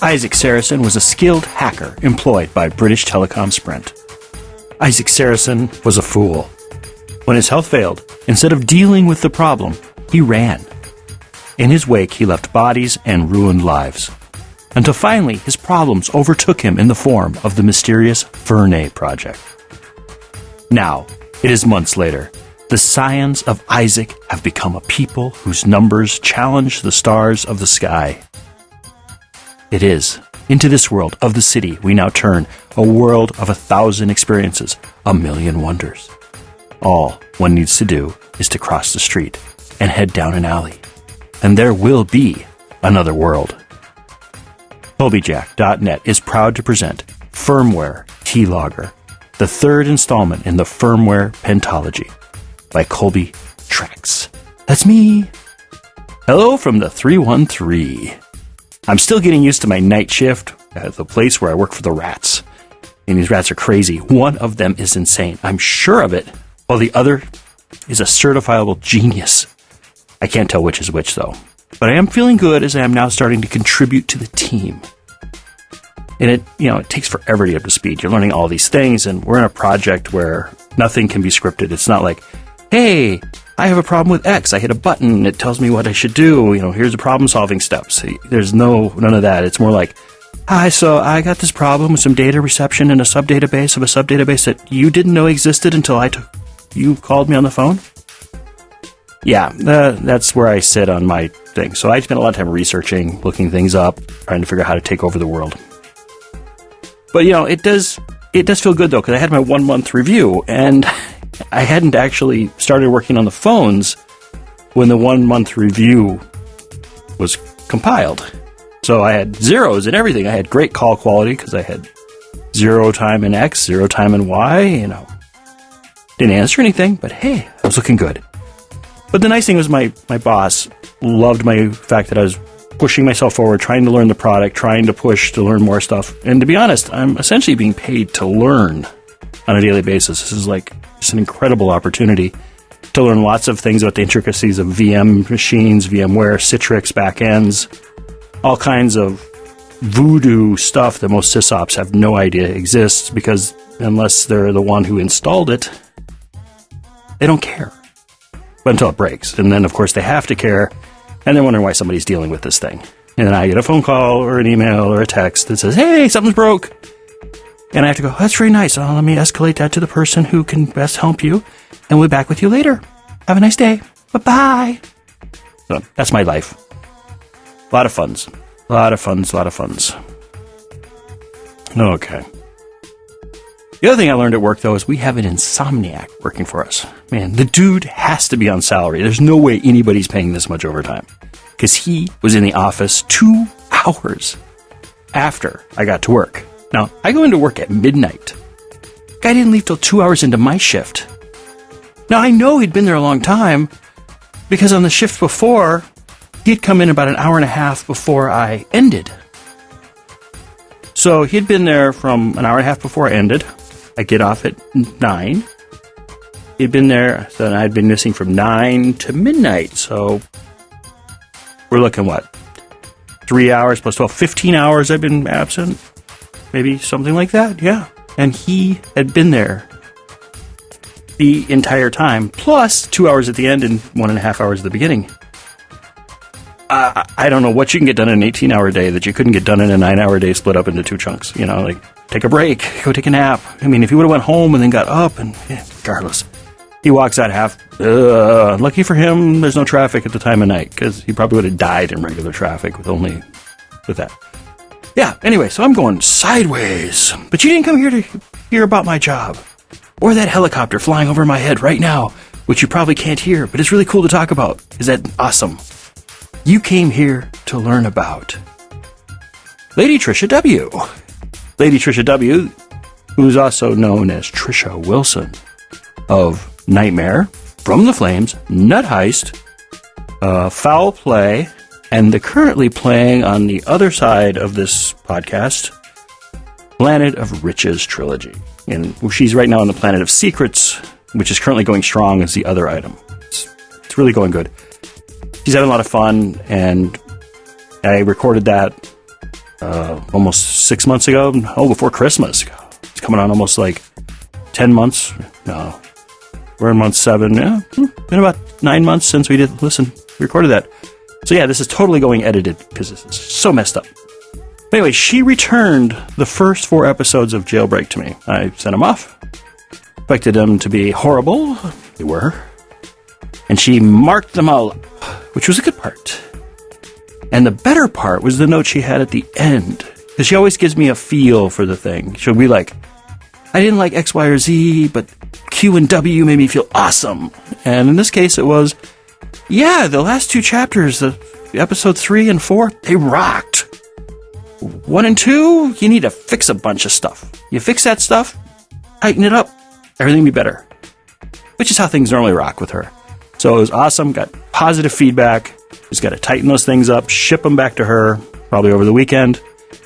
Isaac Sarason was a skilled hacker employed by British Telecom-Sprint. Isaac Sarason was a fool. When his health failed, instead of dealing with the problem, he ran. In his wake, he left bodies and ruined lives. Until finally, his problems overtook him in the form of the mysterious Firmware project. Now, it is months later. The scions of Isaac have become a people whose numbers challenge the stars of the sky. It is into this world of the city we now turn, a world of 1,000 experiences, 1,000,000 wonders. All one needs to do is to cross the street and head down an alley, and there will be another world. Colbyjack.net is proud to present Firmware Keylogger, the third installment in the Firmware Pentology by Colbytrax. That's me. Hello from the 313. I'm still getting used to my night shift at the place where I work for the rats. And these rats are crazy. One of them is insane. I'm sure of it, while the other is a certifiable genius. I can't tell which is which, though. But I am feeling good as I am now starting to contribute to the team. And it takes forever to get up to speed. You're learning all these things, and we're in a project where nothing can be scripted. It's not like, hey, I have a problem with X. I hit a button. It tells me what I should do. Here's the problem-solving steps. There's none of that. It's more like, hi, so I got this problem with some data reception in a subdatabase of a subdatabase that you didn't know existed until you called me on the phone. Yeah, that's where I sit on my thing. So I spend a lot of time researching, looking things up, trying to figure out how to take over the world. But, it does feel good, though, because I had my 1-month review, and I hadn't actually started working on the phones when the 1-month review was compiled. So I had zeros and everything. I had great call quality because I had 0 time in X, 0 time in Y, Didn't answer anything, but hey, I was looking good. But the nice thing was my boss loved my fact that I was pushing myself forward, trying to learn the product, trying to push to learn more stuff. And to be honest, I'm essentially being paid to learn on a daily basis. This is it's an incredible opportunity to learn lots of things about the intricacies of VM machines, VMware, Citrix backends, all kinds of voodoo stuff that most sysops have no idea exists because unless they're the one who installed it, they don't care. But until it breaks. And then, of course, they have to care, and they're wondering why somebody's dealing with this thing. And then I get a phone call or an email or a text that says, hey, something's broke. And I have to go, that's very nice. Let me escalate that to the person who can best help you, and we'll be back with you later. Have a nice day. Bye-bye. So that's my life. A lot of funs. A lot of funs. Okay. The other thing I learned at work, though, is we have an insomniac working for us. Man, the dude has to be on salary. There's no way anybody's paying this much overtime. Because he was in the office 2 hours after I got to work. Now, I go into work at midnight. Guy didn't leave till 2 hours into my shift. Now, I know he'd been there a long time, because on the shift before, he'd come in about an hour and a half before I ended. So he'd been there from an hour and a half before I ended. I get off at 9. He'd been there, so I'd been missing from 9 to midnight. So we're looking, 3 hours plus 12, 15 hours I've been absent. Maybe something like that, yeah. And he had been there the entire time, plus 2 hours at the end and 1.5 hours at the beginning. I don't know what you can get done in an 18-hour day that you couldn't get done in a 9-hour day split up into 2 chunks. Take a break, go take a nap. I mean, if he would have went home and then got up and, regardless. He walks out half, lucky for him, there's no traffic at the time of night, because he probably would have died in regular traffic with that. Yeah, anyway, so I'm going sideways. But you didn't come here to hear about my job. Or that helicopter flying over my head right now, which you probably can't hear, but it's really cool to talk about. Is that awesome? You came here to learn about Lady Trisha W. Lady Trisha W., who's also known as Trisha Wilson of Nightmare, From the Flames, Nut Heist, Foul Play, and the currently playing on the other side of this podcast, Planet of Riches trilogy. And she's right now on the Planet of Secrets, which is currently going strong as the other item. It's really going good. She's having a lot of fun, and I recorded that almost 6 months ago. Oh, before Christmas. It's coming on almost like 10 months. No, we're in month 7. Yeah, been about 9 months since we recorded that. So yeah, this is totally going edited because this is so messed up. But anyway, she returned the first 4 episodes of Jailbreak to me. I sent them off. Expected them to be horrible. They were. And she marked them all up, which was a good part. And the better part was the note she had at the end. Because she always gives me a feel for the thing. She'll be like, I didn't like X, Y, or Z, but Q and W made me feel awesome. And in this case, it was, yeah, the last 2 chapters, the episode 3 and 4, they rocked. 1 and 2, you need to fix a bunch of stuff. You fix that stuff, tighten it up, everything will be better. Which is how things normally rock with her. So it was awesome, got positive feedback. Just got to tighten those things up, ship them back to her, probably over the weekend.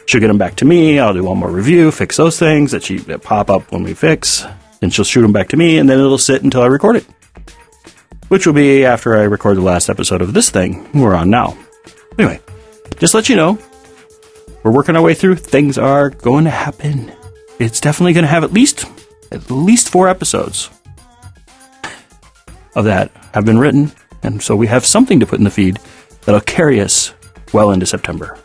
She'll get them back to me. I'll do one more review, fix those things that pop up when we fix. Then she'll shoot them back to me, and then it'll sit until I record it. Which will be after I record the last episode of this thing we're on now. Anyway, just to let you know, we're working our way through. Things are going to happen. It's definitely going to have at least 4 episodes of that have been written. And so we have something to put in the feed that'll carry us well into September.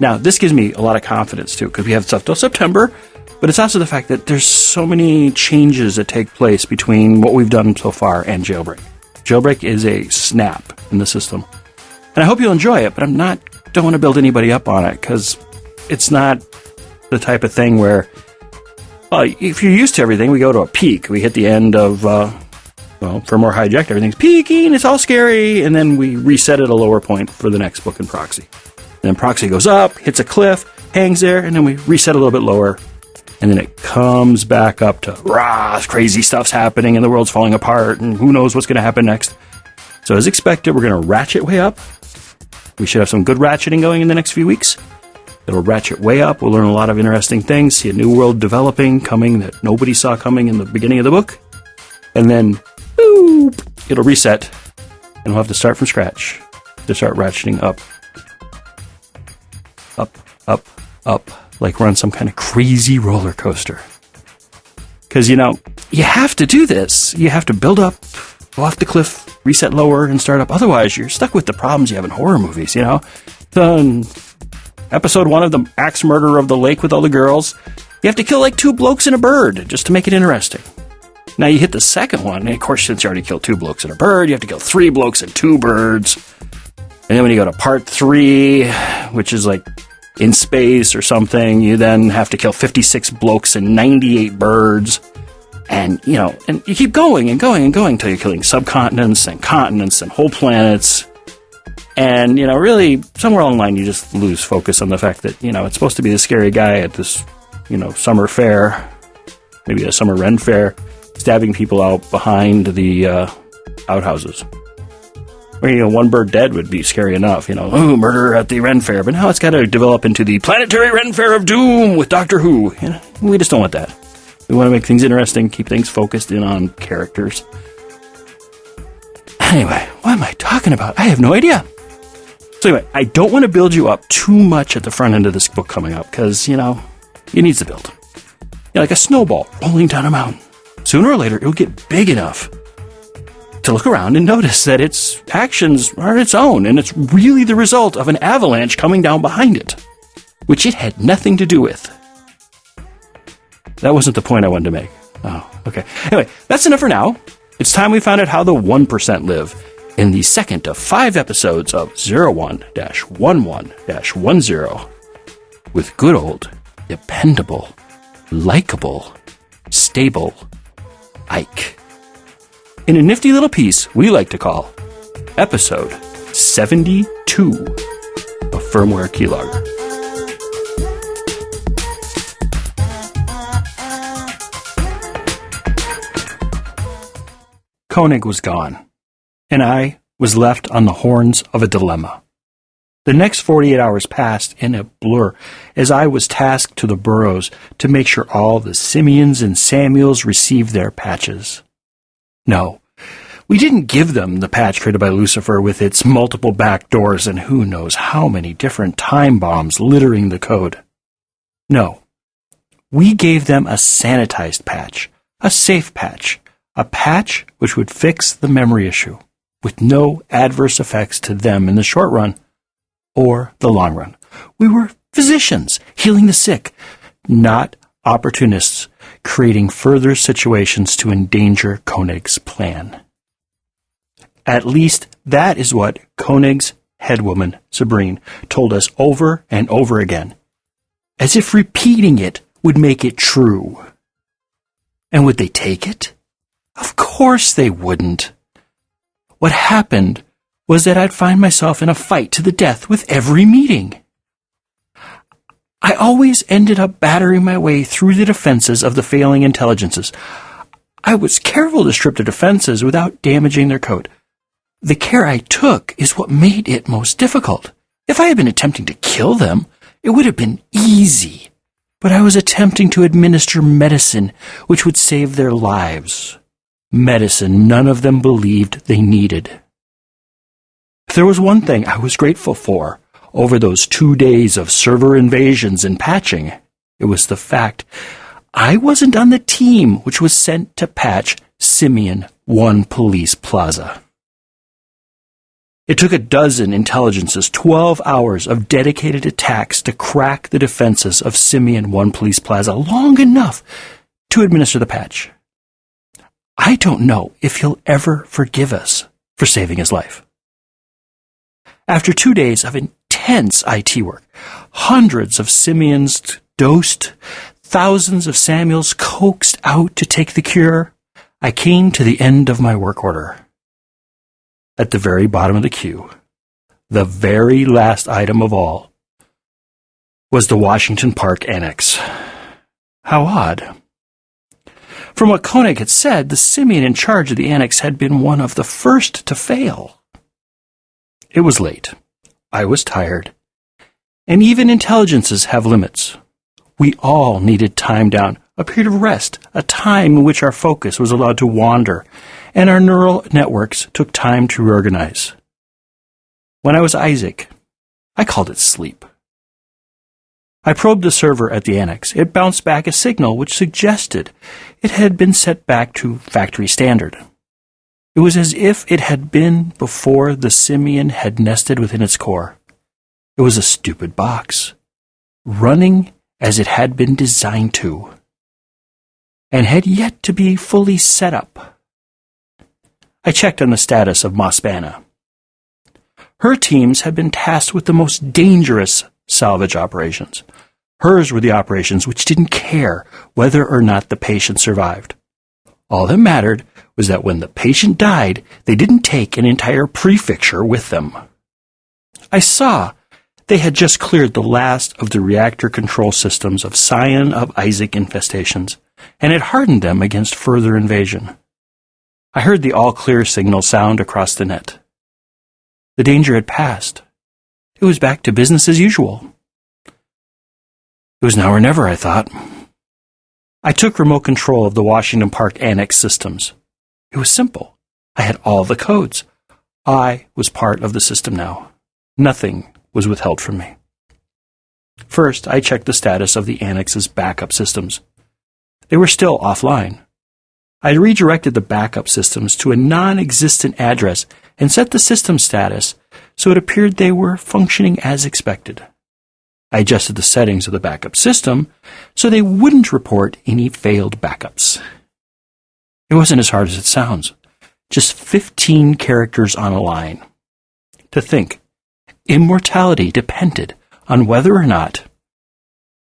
Now, this gives me a lot of confidence, too, because we have stuff till September, but it's also the fact that there's so many changes that take place between what we've done so far and Jailbreak. Jailbreak is a snap in the system. And I hope you'll enjoy it, but don't want to build anybody up on it, because it's not the type of thing where, if you're used to everything, we go to a peak. We hit the end of, Firmware Hijacked, everything's peaking, it's all scary, and then we reset at a lower point for the next book in Proxy. Then Proxy goes up, hits a cliff, hangs there, and then we reset a little bit lower, and then it comes back up to, crazy stuff's happening, and the world's falling apart, and who knows what's going to happen next. So as expected, we're going to ratchet way up. We should have some good ratcheting going in the next few weeks. It'll ratchet way up, we'll learn a lot of interesting things, see a new world developing, coming that nobody saw coming in the beginning of the book, and then it'll reset, and we'll have to start from scratch to start ratcheting up. Up, like we're on some kind of crazy roller coaster. Because, you have to do this. You have to build up, go off the cliff, reset lower, and start up. Otherwise, you're stuck with the problems you have in horror movies, Episode 1 of the axe murder of the lake with all the girls, you have to kill like 2 blokes and a bird just to make it interesting. Now you hit the second one, and of course, since you already killed 2 blokes and a bird, you have to kill 3 blokes and 2 birds. And then when you go to part 3, which is like in space or something, you then have to kill 56 blokes and 98 birds. And, and you keep going and going and going until you're killing subcontinents and continents and whole planets. And, really, somewhere along the line, you just lose focus on the fact that, it's supposed to be the scary guy at this, summer fair, maybe a summer Ren fair, stabbing people out behind the outhouses. Where, 1 bird dead would be scary enough, murder at the Ren Fair. But now it's got to develop into the Planetary Ren Fair of Doom with Doctor Who. We just don't want that. We want to make things interesting, keep things focused in on characters. Anyway, what am I talking about? I have no idea. So anyway, I don't want to build you up too much at the front end of this book coming up, because, it needs to build. Like a snowball rolling down a mountain. Sooner or later, it'll get big enough to look around and notice that its actions are its own, and it's really the result of an avalanche coming down behind it, which it had nothing to do with. That wasn't the point I wanted to make. Oh, okay. Anyway, that's enough for now. It's time we found out how the 1% live in the second of 5 episodes of 01-11-10 with good old, dependable, likable, stable Ike. In a nifty little piece we like to call episode 72 of Firmware Keylogger. Koenig was gone, and I was left on the horns of a dilemma. The next 48 hours passed in a blur as I was tasked to the burrows to make sure all the Simeons and Samuels received their patches. No, We didn't give them the patch created by Lucifer with its multiple backdoors and who knows how many different time bombs littering the code. No. We gave them a sanitized patch, a safe patch, a patch which would fix the memory issue, with no adverse effects to them in the short run or the long run. We were physicians healing the sick, not opportunists creating further situations to endanger Koenig's plan. At least that is what Koenig's headwoman, Sabrine, told us over and over again, as if repeating it would make it true. And would they take it? Of course they wouldn't. What happened was that I'd find myself in a fight to the death with every meeting. I always ended up battering my way through the defenses of the failing intelligences. I was careful to strip the defenses without damaging their code. The care I took is what made it most difficult. If I had been attempting to kill them, it would have been easy. But I was attempting to administer medicine which would save their lives. Medicine none of them believed they needed. If there was one thing I was grateful for over those 2 days of server invasions and patching, it was the fact I wasn't on the team which was sent to patch Simian 1 Police Plaza. It took a dozen intelligences 12 hours of dedicated attacks to crack the defenses of Simian 1 Police Plaza long enough to administer the patch. I don't know if he'll ever forgive us for saving his life. After 2 days of intense IT work, hundreds of Simians dosed, thousands of Samuels coaxed out to take the cure, I came to the end of my work order. At the very bottom of the queue, the very last item of all, was the Washington Park Annex. How odd. From what Koenig had said, the Simian in charge of the annex had been one of the first to fail. It was late. I was tired. And even intelligences have limits. We all needed time down, a period of rest, a time in which our focus was allowed to wander, and our neural networks took time to reorganize. When I was Isaac, I called it sleep. I probed the server at the annex. It bounced back a signal which suggested it had been set back to factory standard. It was as if it had been before the Simian had nested within its core. It was a stupid box, running as it had been designed to, and had yet to be fully set up. I checked on the status of Mospana. Her teams had been tasked with the most dangerous salvage operations. Hers were the operations which didn't care whether or not the patient survived. All that mattered was that when the patient died, they didn't take an entire prefecture with them. I saw they had just cleared the last of the reactor control systems of Scion of Isaac infestations, and had hardened them against further invasion. I heard the all-clear signal sound across the net. The danger had passed. It was back to business as usual. It was now or never, I thought. I took remote control of the Washington Park Annex systems. It was simple. I had all the codes. I was part of the system now. Nothing was withheld from me. First, I checked the status of the Annex's backup systems. They were still offline. I redirected the backup systems to a non-existent address and set the system status so it appeared they were functioning as expected. I adjusted the settings of the backup system so they wouldn't report any failed backups. It wasn't as hard as it sounds. Just 15 characters on a line. To think, immortality depended on whether or not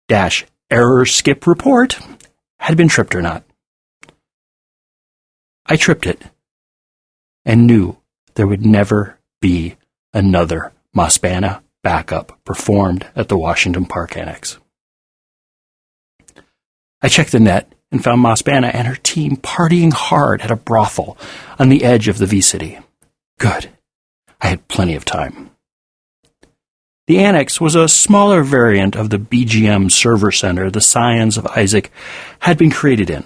-error skip report had been tripped or not. I tripped it and knew there would never be another Mospana backup performed at the Washington Park Annex. I checked the net and found Mospana and her team partying hard at a brothel on the edge of the V-City. Good. I had plenty of time. The Annex was a smaller variant of the BGM server center the Scions of Isaac had been created in.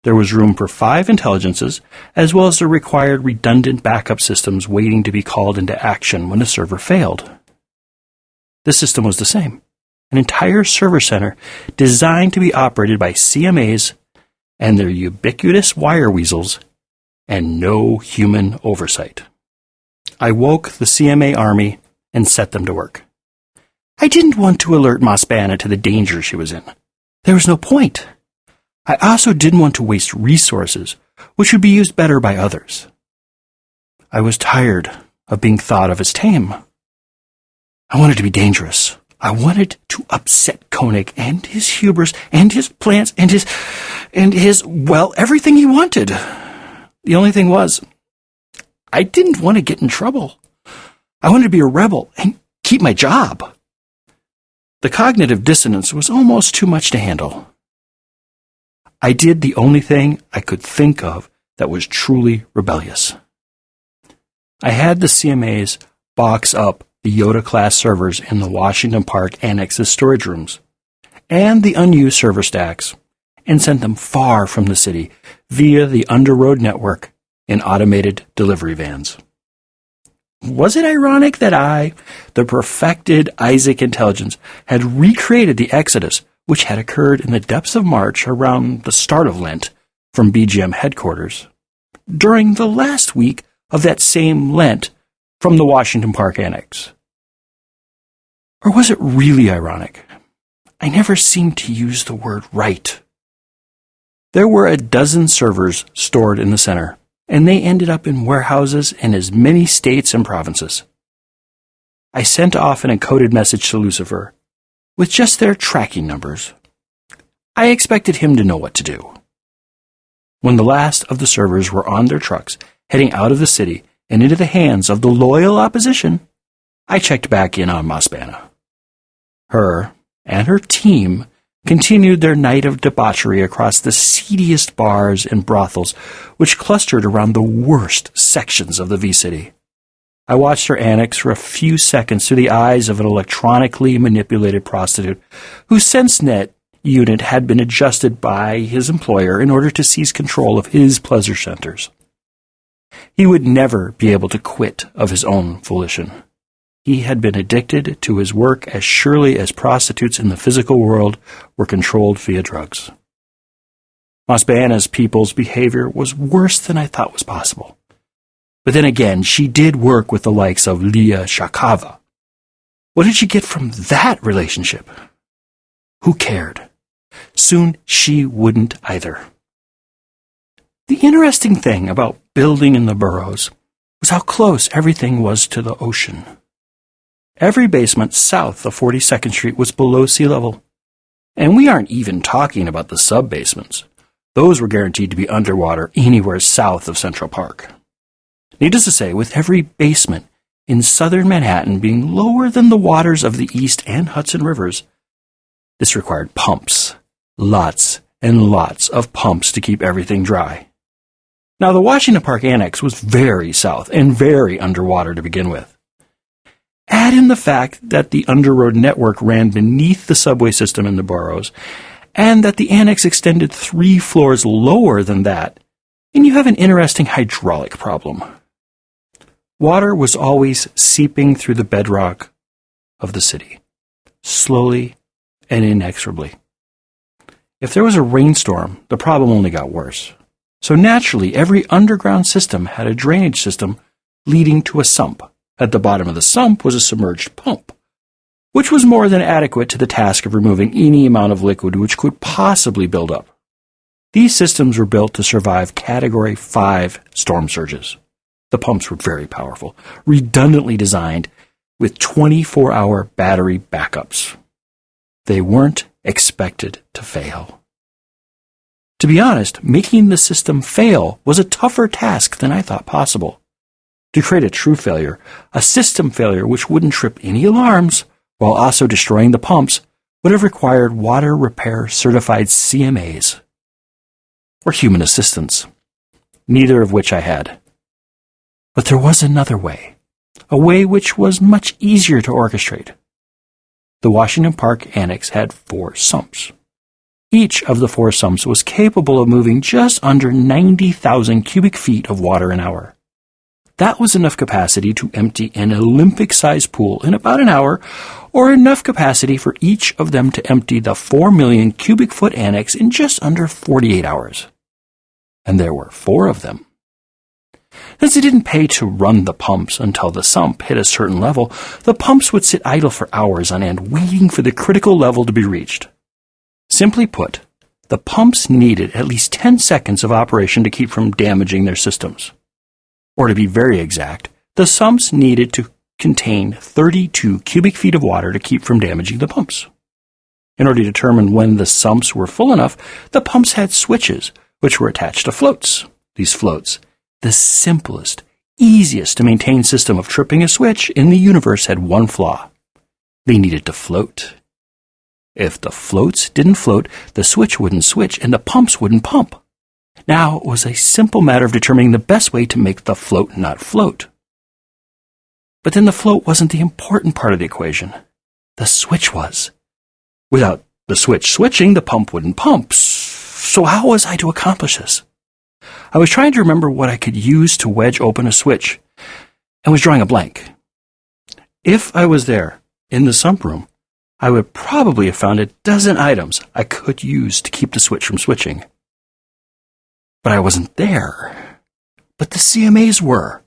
There was room for 5 intelligences, as well as the required redundant backup systems waiting to be called into action when a server failed. The system was the same, an entire server center designed to be operated by CMAs and their ubiquitous wire weasels, and no human oversight. I woke the CMA army and set them to work. I didn't want to alert Mosbana to the danger she was in. There was no point. I also didn't want to waste resources, which would be used better by others. I was tired of being thought of as tame. I wanted to be dangerous. I wanted to upset Koenig and his hubris and his plans and his, everything he wanted. The only thing was, I didn't want to get in trouble. I wanted to be a rebel and keep my job. The cognitive dissonance was almost too much to handle. I did the only thing I could think of that was truly rebellious. I had the CMAs box up the Yoda-class servers in the Washington Park Annex's storage rooms and the unused server stacks, and sent them far from the city via the underroad network in automated delivery vans. Was it ironic that I, the perfected Isaac intelligence, had recreated the exodus which had occurred in the depths of March around the start of Lent from BGM headquarters, during the last week of that same Lent from the Washington Park Annex? Or was it really ironic? I never seemed to use the word right. There were a dozen servers stored in the center, and they ended up in warehouses in as many states and provinces. I sent off an encoded message to Lucifer with just their tracking numbers. I expected him to know what to do. When the last of the servers were on their trucks, heading out of the city and into the hands of the loyal opposition, I checked back in on Mosbana. Her and her team continued their night of debauchery across the seediest bars and brothels which clustered around the worst sections of the V-City. I watched her annex for a few seconds through the eyes of an electronically manipulated prostitute whose SenseNet unit had been adjusted by his employer in order to seize control of his pleasure centers. He would never be able to quit of his own volition. He had been addicted to his work as surely as prostitutes in the physical world were controlled via drugs. Mosbana's people's behavior was worse than I thought was possible. But then again, she did work with the likes of Leah Shakava. What did she get from that relationship? Who cared? Soon she wouldn't either. The interesting thing about building in the boroughs was how close everything was to the ocean. Every basement south of 42nd Street was below sea level. And we aren't even talking about the sub-basements. Those were guaranteed to be underwater anywhere south of Central Park. Needless to say, with every basement in southern Manhattan being lower than the waters of the East and Hudson rivers, this required pumps, lots and lots of pumps to keep everything dry. Now, the Washington Park Annex was very south and very underwater to begin with. Add in the fact that the underroad network ran beneath the subway system in the boroughs, and that the annex extended 3 floors lower than that, and you have an interesting hydraulic problem. Water was always seeping through the bedrock of the city, slowly and inexorably. If there was a rainstorm, the problem only got worse. So naturally, every underground system had a drainage system leading to a sump. At the bottom of the sump was a submerged pump, which was more than adequate to the task of removing any amount of liquid which could possibly build up. These systems were built to survive Category 5 storm surges. The pumps were very powerful, redundantly designed with 24-hour battery backups. They weren't expected to fail. To be honest, making the system fail was a tougher task than I thought possible. To create a true failure, a system failure which wouldn't trip any alarms while also destroying the pumps, would have required water repair certified CMAs or human assistants, neither of which I had. But there was another way, a way which was much easier to orchestrate. The Washington Park Annex had 4 sumps, Each of the 4 sumps was capable of moving just under 90,000 cubic feet of water an hour. That was enough capacity to empty an Olympic-sized pool in about an hour, or enough capacity for each of them to empty the 4 million cubic foot annex in just under 48 hours. And there were 4 of them. Since it didn't pay to run the pumps until the sump hit a certain level, the pumps would sit idle for hours on end, waiting for the critical level to be reached. Simply put, the pumps needed at least 10 seconds of operation to keep from damaging their systems. Or to be very exact, the sumps needed to contain 32 cubic feet of water to keep from damaging the pumps. In order to determine when the sumps were full enough, the pumps had switches, which were attached to floats. These floats, the simplest, easiest to maintain system of tripping a switch in the universe, had one flaw. They needed to float. If the floats didn't float, the switch wouldn't switch and the pumps wouldn't pump. Now it was a simple matter of determining the best way to make the float not float. But then the float wasn't the important part of the equation. The switch was. Without the switch switching, the pump wouldn't pump. So how was I to accomplish this? I was trying to remember what I could use to wedge open a switch, and was drawing a blank. If I was there, in the sump room, I would probably have found a dozen items I could use to keep the switch from switching. But I wasn't there. But the CMAs were,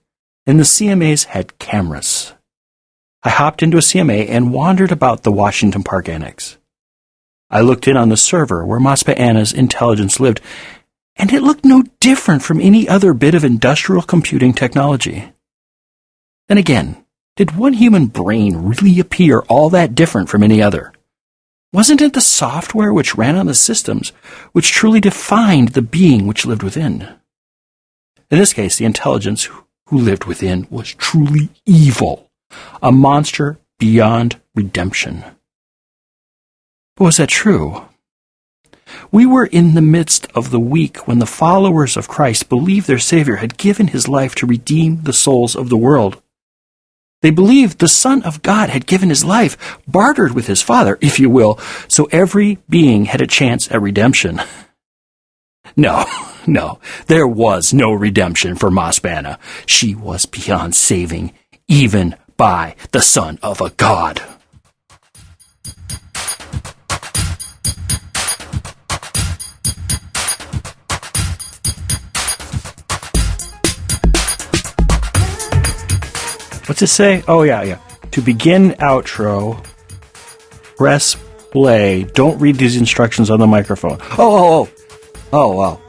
and the CMAs had cameras. I hopped into a CMA and wandered about the Washington Park Annex. I looked in on the server where Maspa Anna's intelligence lived, and it looked no different from any other bit of industrial computing technology. Then again, did one human brain really appear all that different from any other? Wasn't it the software which ran on the systems which truly defined the being which lived within? In this case, the intelligence who lived within was truly evil, a monster beyond redemption. But was that true? We were in the midst of the week when the followers of Christ believed their Savior had given his life to redeem the souls of the world. They believed the Son of God had given his life, bartered with his Father, if you will, so every being had a chance at redemption. No, there was no redemption for Maspa Anna. She was beyond saving, even by the Son of a God. What's it say? Oh, yeah. To begin outro, press play. Don't read these instructions on the microphone. Oh, wow.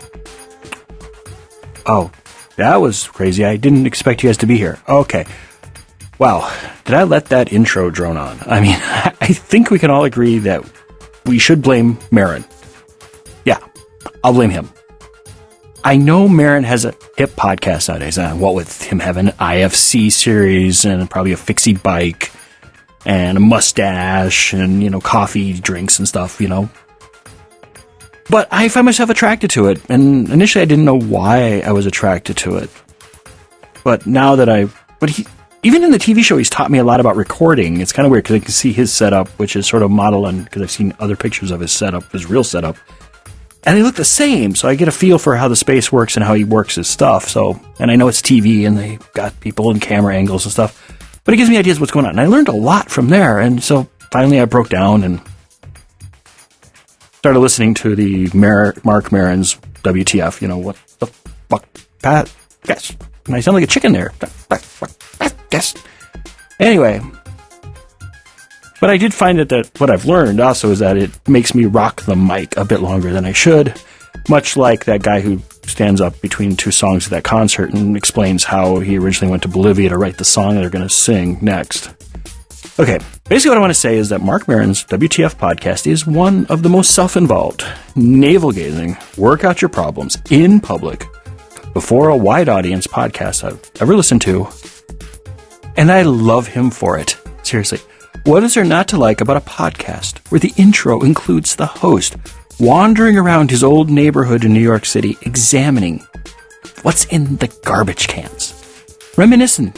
Oh, that was crazy. I didn't expect you guys to be here. Okay. Wow. Did I let that intro drone on? I mean, I think we can all agree that we should blame Marin. Yeah, I'll blame him. I know Marin has a hip podcast nowadays, what with him having an IFC series and probably a fixie bike and a mustache and, coffee drinks and stuff, But I find myself attracted to it, and initially I didn't know why I was attracted to it. But now that even in the TV show, he's taught me a lot about recording. It's kind of weird because I can see his setup, which is sort of modeled on, because I've seen other pictures of his setup, his real setup. And they look the same, so I get a feel for how the space works and how he works his stuff. And I know it's TV, and they got people in camera angles and stuff. But it gives me ideas of what's going on. And I learned a lot from there. And so finally I broke down and started listening to the Mark Maron's WTF. What the fuck, Pat? Yes. And I sound like a chicken there. Yes. Anyway. But I did find that what I've learned also is that it makes me rock the mic a bit longer than I should, much like that guy who stands up between two songs at that concert and explains how he originally went to Bolivia to write the song they're going to sing next. Okay, basically what I want to say is that Mark Maron's WTF podcast is one of the most self-involved, navel-gazing, work out your problems in public before a wide audience podcast I've ever listened to, and I love him for it. Seriously. What is there not to like about a podcast where the intro includes the host wandering around his old neighborhood in New York City, examining what's in the garbage cans? Reminiscing?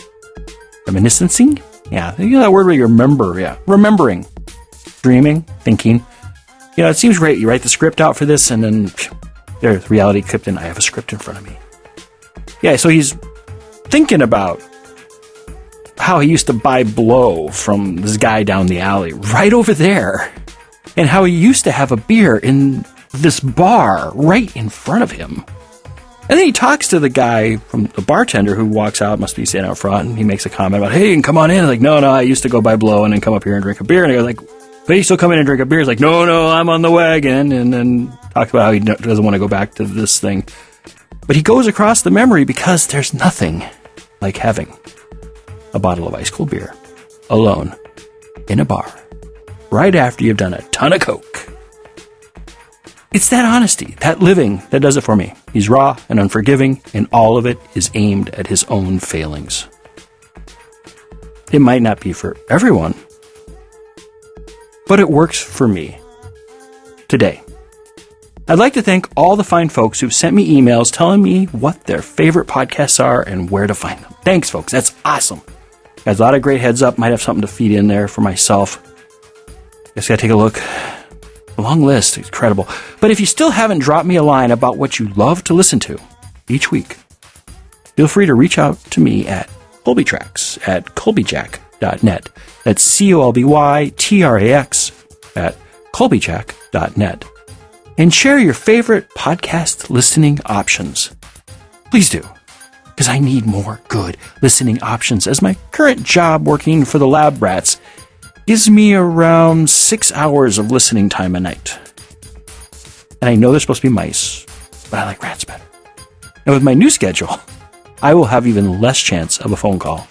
Yeah, that word where you remember, remembering, dreaming, thinking. it seems great. You write the script out for this, and then there's reality clipped in. I have a script in front of me. Yeah, so he's thinking about how he used to buy blow from this guy down the alley right over there, and how he used to have a beer in this bar right in front of him. And then he talks to the guy from the bartender who walks out, must be standing out front, and he makes a comment about, hey, you can come on in. Like, no, I used to go buy blow and then come up here and drink a beer. And I go like, but you still come in and drink a beer? He's like, no, I'm on the wagon. And then talks about how he doesn't want to go back to this thing. But he goes across the memory because there's nothing like having a bottle of ice cold beer alone in a bar right after you've done a ton of coke. It's that honesty, that living, that does it for me. He's raw and unforgiving, and all of it is aimed at his own failings. It might not be for everyone, but it works for me. Today, I'd like to thank all the fine folks who've sent me emails telling me what their favorite podcasts are and where to find them. Thanks, folks. That's awesome. Guys, a lot of great heads up. Might have something to feed in there for myself. Just gotta take a look. A long list. Incredible. But if you still haven't dropped me a line about what you love to listen to each week, feel free to reach out to me at Colbytrax at Colbyjack.net. That's Colbytrax at Colbyjack.net. And share your favorite podcast listening options. Please do, because I need more good listening options, as my current job working for the lab rats gives me around 6 hours of listening time a night. And I know they're supposed to be mice, but I like rats better. And with my new schedule, I will have even less chance of a phone call.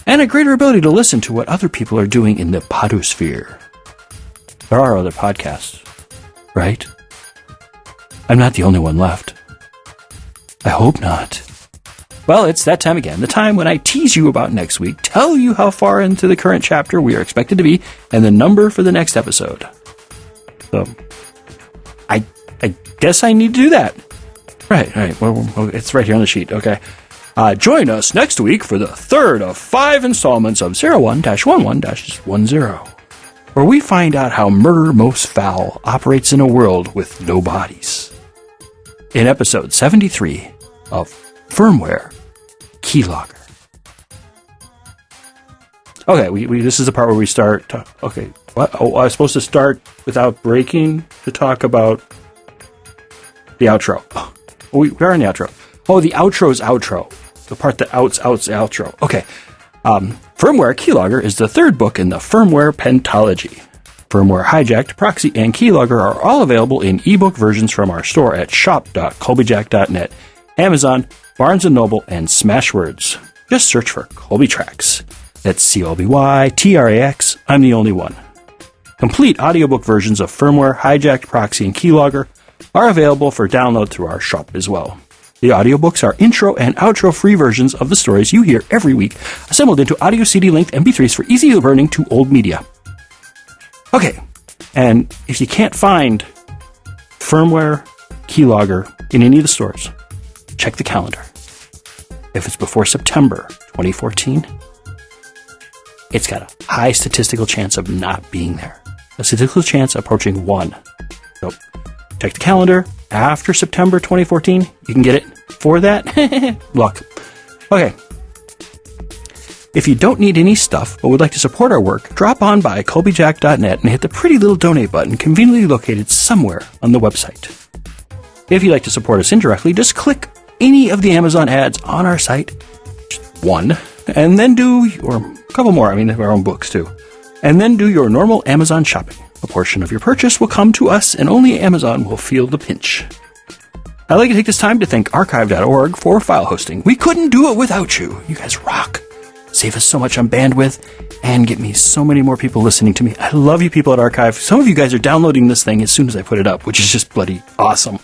And a greater ability to listen to what other people are doing in the podosphere. There are other podcasts, right? I'm not the only one left. I hope not. Well, it's that time again, the time when I tease you about next week, tell you how far into the current chapter we are expected to be, and the number for the next episode. So, I guess I need to do that. Right. Well, it's right here on the sheet. Okay. Join us next week for the third of 5 installments of 01-11-10, where we find out how Murder Most Foul operates in a world with no bodies. In episode 73 of Firmware Keylogger. Okay, we this is the part where we start. Okay, what? Oh, I was supposed to start without breaking to talk about the outro. Oh, we are in the outro. Oh, the outro's outro. The part that outs outro. Okay. Firmware Keylogger is the third book in the Firmware Pentology. Firmware Hijacked, Proxy, and Keylogger are all available in ebook versions from our store at shop.colbyjack.net, Amazon, Barnes & Noble, and Smashwords. Just search for Colbytrax. That's Colbytrax. I'm the only one. Complete audiobook versions of Firmware, Hijacked, Proxy, and Keylogger are available for download through our shop as well. The audiobooks are intro and outro free versions of the stories you hear every week, assembled into audio CD-length MP3s for easy learning to old media. Okay, and if you can't find Firmware Keylogger in any of the stores, check the calendar. If it's before September 2014, it's got a high statistical chance of not being there. A statistical chance approaching 1. So, check the calendar. After September 2014, you can get it. For that, luck. Okay. If you don't need any stuff but would like to support our work, drop on by Colbyjack.net and hit the pretty little donate button conveniently located somewhere on the website. If you'd like to support us indirectly, just click any of the Amazon ads on our site, just one, and then or a couple more, our own books too, and then do your normal Amazon shopping. A portion of your purchase will come to us, and only Amazon will feel the pinch. I'd like to take this time to thank archive.org for file hosting. We couldn't do it without you. You guys rock. Save us so much on bandwidth and get me so many more people listening to me. I love you people at Archive. Some of you guys are downloading this thing as soon as I put it up, which is just bloody awesome.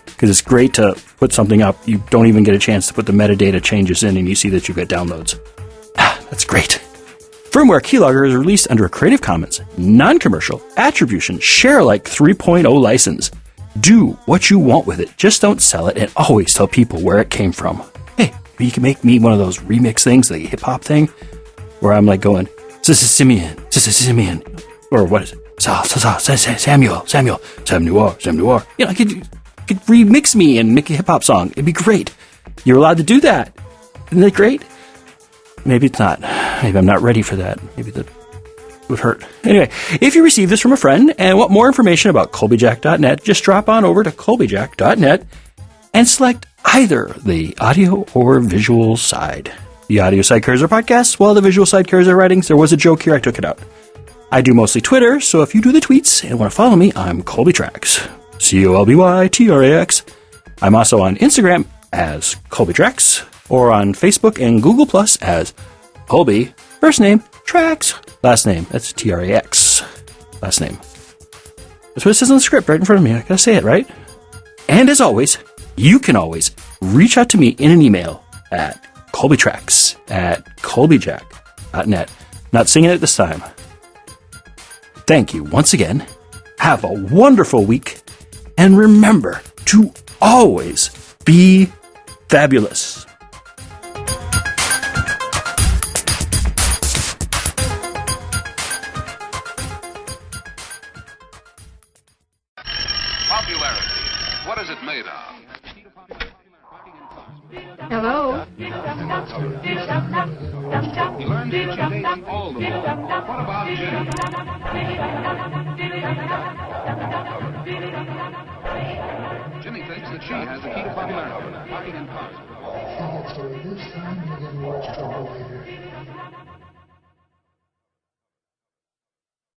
Because it's great to put something up. You don't even get a chance to put the metadata changes in and you see that you've got downloads. That's great. Firmware Keylogger is released under a Creative Commons, non-commercial, attribution, share-alike 3.0 license. Do what you want with it. Just don't sell it, and always tell people where it came from. Hey, maybe you can make me one of those remix things, the hip-hop thing, where I'm like going, Simeon, or what is it? Samuel. You know, could remix me and make a hip-hop song. It'd be great. You're allowed to do that. Isn't that great? Maybe it's not. Maybe I'm not ready for that. Maybe that would hurt. Anyway, if you receive this from a friend and want more information about Colbyjack.net, just drop on over to Colbyjack.net and select either the audio or visual side. The audio side covers our podcasts, while the visual side covers our writings. There was a joke here, I took it out. I do mostly Twitter, so if you do the tweets and want to follow me, I'm Colbytrax. Colbytrax. I'm also on Instagram as Colbytrax, or on Facebook and Google Plus as Colby, first name, Trax, last name, that's Trax, last name. That's what it says on the script right in front of me. I gotta say it, right? And as always, you can always reach out to me in an email at Colbytrax@Colbyjack.net. Not singing it this time. Thank you once again. Have a wonderful week. And remember to always be fabulous. Popularity. What is it made of? Hello? He learned to achieve all the more. What about Jenny? Jenny thinks that she has the key to popularity. Parking in cars. That's where this time you're going to watch trouble later.